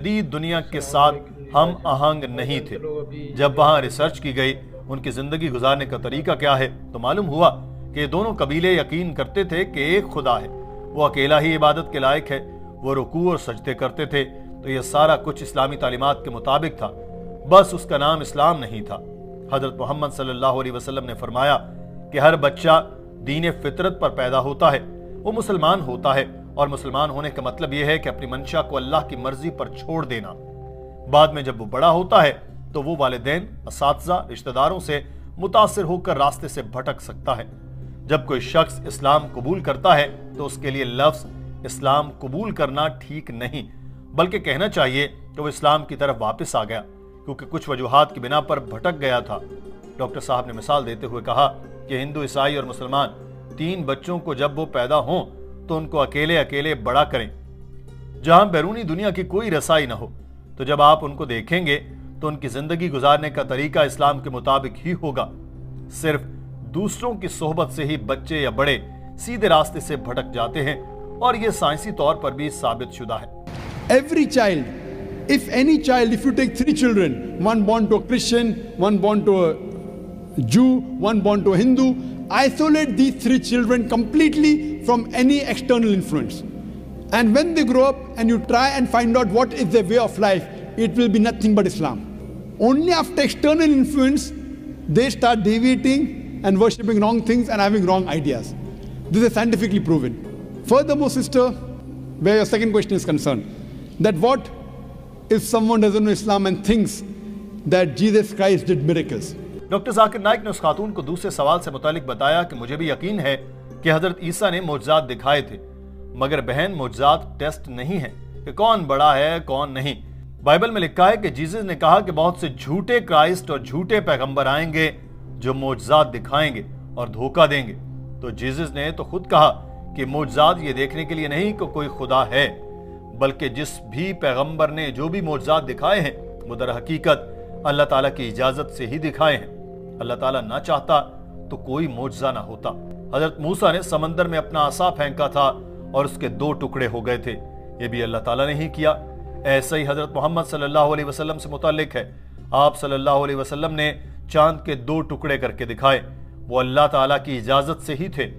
جدید دنیا کے ساتھ ہم آہنگ نہیں تھے۔ جب وہاں ریسرچ کی گئی ان کی زندگی گزارنے کا طریقہ کیا ہے تو معلوم ہوا کہ دونوں قبیلے یقین کرتے تھے کہ ایک خدا ہے، وہ اکیلا ہی عبادت کے لائق ہے، وہ رکوع اور سجدے کرتے تھے۔ تو یہ سارا کچھ اسلامی تعلیمات کے مطابق تھا، بس اس کا نام اسلام نہیں تھا۔ حضرت محمد صلی اللہ علیہ وسلم نے فرمایا کہ ہر بچہ دین فطرت پر پیدا ہوتا ہے، وہ مسلمان ہوتا ہے، اور مسلمان ہونے کا مطلب یہ ہے کہ اپنی منشا کو اللہ کی مرضی پر چھوڑ دینا۔ بعد میں جب وہ بڑا ہوتا ہے تو وہ والدین، اساتذہ، رشتہ داروں سے متاثر ہو کر راستے سے بھٹک سکتا ہے۔ جب کوئی شخص اسلام قبول کرتا ہے تو اس کے لیے لفظ اسلام قبول کرنا ٹھیک نہیں، بلکہ کہنا چاہیے کہ وہ اسلام کی طرف واپس آ گیا، کیونکہ کچھ وجوہات کی بنا پر بھٹک گیا تھا۔ ڈاکٹر صاحب نے مثال دیتے ہوئے کہا کہ ہندو، عیسائی اور مسلمان 3 بچوں کو جب وہ پیدا ہوں تو ان کو اکیلے اکیلے بڑا کریں، جہاں بیرونی دنیا کی کوئی رسائی نہ ہو۔ تو جب آپ ان کو دیکھیں گے تو ان کی زندگی گزارنے کا طریقہ اسلام کے مطابق ہی ہوگا۔ صرف دوسروں کی صحبت سے ہی بچے یا بڑے سیدھے راستے سے بھٹک جاتے ہیں، اور یہ سائنسی طور پر بھی ثابت شدہ ہے۔ Every child, if you take 3 children, one born to a Christian, one born to a Jew, one born to a Hindu, isolate these 3 children completely from any external influence. And when they grow up and you try and find out what is their way of life, it will be nothing but Islam. Only after external influence, they start deviating and worshipping wrong things and having wrong ideas. This is scientifically proven. Furthermore, sister, where your second question is concerned, that what if someone doesn't know Islam and thinks that Jesus Christ did miracles? Doctor Zakir Naik نے اس خاتون کو دوسرے سوال سے متعلق بتایا کہ مجھے بھی یقین ہے کہ حضرت عیسیٰ نے معجزات دکھائے تھے، مگر بہن معجزات ٹیسٹ نہیں ہیں کہ کون بڑا ہے کون نہیں۔ بائبل میں لکھا ہے کہ جیزس نے کہا کہ بہت سے جھوٹے کرائسٹ اور جھوٹے پیغمبر آئیں گے جو معجزات دکھائیں گے اور دھوکہ دیں گے۔ تو جیزس نے تو خود کہا کہ معجزات یہ دیکھنے کے لیے نہیں کہ کوئی خدا ہے، بلکہ جس بھی پیغمبر نے جو بھی معجزات دکھائے ہیں وہ در حقیقت اللہ تعالیٰ کی اجازت سے ہی دکھائے ہیں۔ اللہ تعالیٰ نہ چاہتا تو کوئی معجزہ نہ ہوتا۔ حضرت موسیٰ نے سمندر میں اپنا عصا پھینکا تھا اور اس کے 2 ٹکڑے ہو گئے تھے، یہ بھی اللہ تعالیٰ نے ہی کیا۔ ایسا ہی حضرت محمد صلی اللہ علیہ وسلم سے متعلق ہے، آپ صلی اللہ علیہ وسلم نے چاند کے 2 ٹکڑے کر کے دکھائے، وہ اللہ تعالیٰ کی اجازت سے ہی تھے۔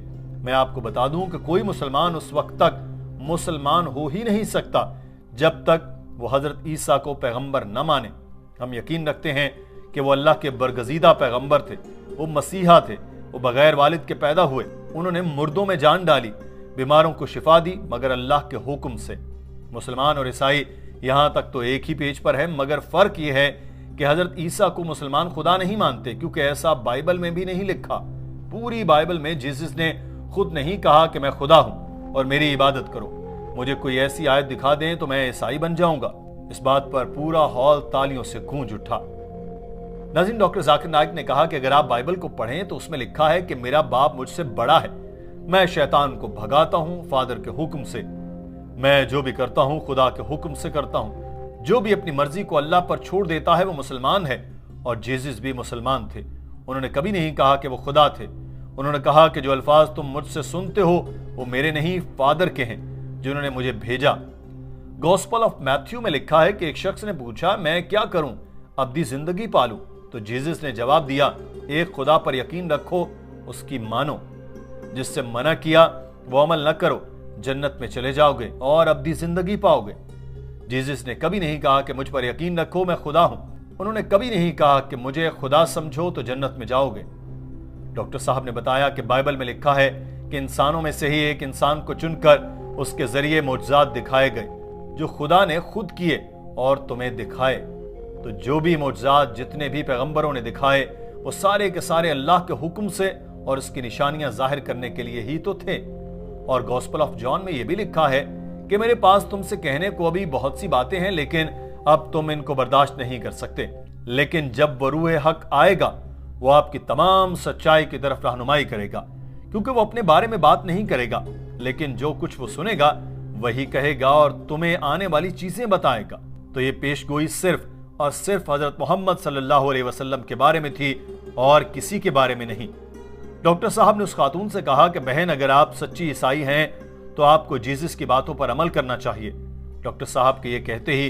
میں آپ کو بتا دوں کہ کوئی مسلمان اس وقت تک مسلمان ہو ہی نہیں سکتا جب تک وہ حضرت عیسیٰ کو پیغمبر نہ مانے۔ ہم یقین رکھتے ہیں کہ وہ اللہ کے برگزیدہ پیغمبر تھے، وہ مسیحا تھے، وہ بغیر والد کے پیدا ہوئے، انہوں نے مردوں میں جان ڈالی، بیماروں کو شفا دی، مگر اللہ کے حکم سے۔ مسلمان اور عیسائی یہاں تک تو ایک ہی پیج پر ہیں، مگر فرق یہ ہے کہ حضرت عیسیٰ کو مسلمان خدا نہیں مانتے، کیونکہ ایسا بائبل میں بھی نہیں لکھا۔ پوری بائبل میں جیسس نے خود نہیں کہا کہ میں خدا ہوں اور میری عبادت کرو۔ مجھے کوئی ایسی آیت دکھا دیں تو میں عیسائی بن جاؤں گا۔ اس بات پر پورا ہال تالیوں سے گونج اٹھا۔ ناظرین، ڈاکٹر ذاکر نائک نے کہا کہ اگر آپ بائبل کو پڑھیں تو اس میں لکھا ہے کہ میرا باپ مجھ سے بڑا ہے، میں شیطان کو بھگاتا ہوں فادر کے حکم سے، میں جو بھی کرتا ہوں خدا کے حکم سے کرتا ہوں۔ جو بھی اپنی مرضی کو اللہ پر چھوڑ دیتا ہے وہ مسلمان ہے، اور جیزس بھی مسلمان تھے۔ انہوں نے کبھی نہیں کہا کہ وہ خدا تھے۔ انہوں نے کہا کہ جو الفاظ تم مجھ سے سنتے ہو وہ میرے نہیں، فادر کے ہیں جنہوں نے مجھے بھیجا۔ گوسپل آف میتھیو میں لکھا ہے کہ ایک شخص نے پوچھا میں کیا کروں ابدی زندگی پالوں؟ تو جیزس نے جواب دیا ایک خدا پر یقین رکھو، اس کی مانو، جس سے منع کیا وہ عمل نہ کرو، جنت میں چلے جاؤ گے اور ابدی زندگی پاؤ گے۔ جیزس نے کبھی نہیں کہا کہ مجھ پر یقین رکھو میں خدا ہوں، انہوں نے کبھی نہیں کہا کہ مجھے خدا سمجھو تو جنت میں جاؤ گے۔ ڈاکٹر صاحب نے بتایا کہ بائبل میں لکھا ہے کہ انسانوں میں سے ہی ایک انسان کو چن کر اس کے ذریعے معجزات دکھائے گئے جو خدا نے خود کیے اور تمہیں دکھائے۔ تو جو بھی معجزات جتنے بھی پیغمبروں نے دکھائے وہ سارے کے سارے اللہ کے حکم سے اور اس کی نشانیاں ظاہر کرنے کے لیے ہی تو تھے۔ اور گوسپل آف جان میں یہ بھی لکھا ہے کہ میرے پاس تم سے کہنے کو ابھی بہت سی باتیں ہیں لیکن اب تم ان کو برداشت نہیں کر سکتے، لیکن جب وہ روح حق آئے گا وہ آپ کی تمام سچائی کی طرف رہنمائی کرے گا، کیونکہ وہ اپنے بارے میں بات نہیں کرے گا لیکن جو کچھ وہ سنے گا وہی کہے گا اور تمہیں آنے والی چیزیں بتائے گا۔ تو یہ پیش گوئی صرف اور صرف حضرت محمد صلی اللہ علیہ وسلم کے بارے میں تھی اور کسی کے بارے میں نہیں۔ ڈاکٹر صاحب نے اس خاتون سے کہا کہ بہن اگر آپ سچی عیسائی ہیں تو آپ کو جیزس کی باتوں پر عمل کرنا چاہیے۔ ڈاکٹر صاحب کے یہ کہتے ہی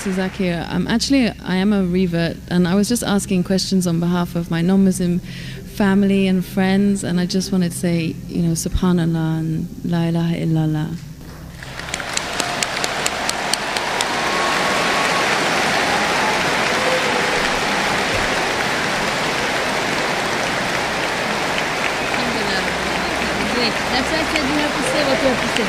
Zakir, I am a revert, and I was just asking questions on behalf of my non-Muslim family and friends, and I just wanted to say, Subhanallah and La ilaha illallah. That's why I said you have to say what you have to say.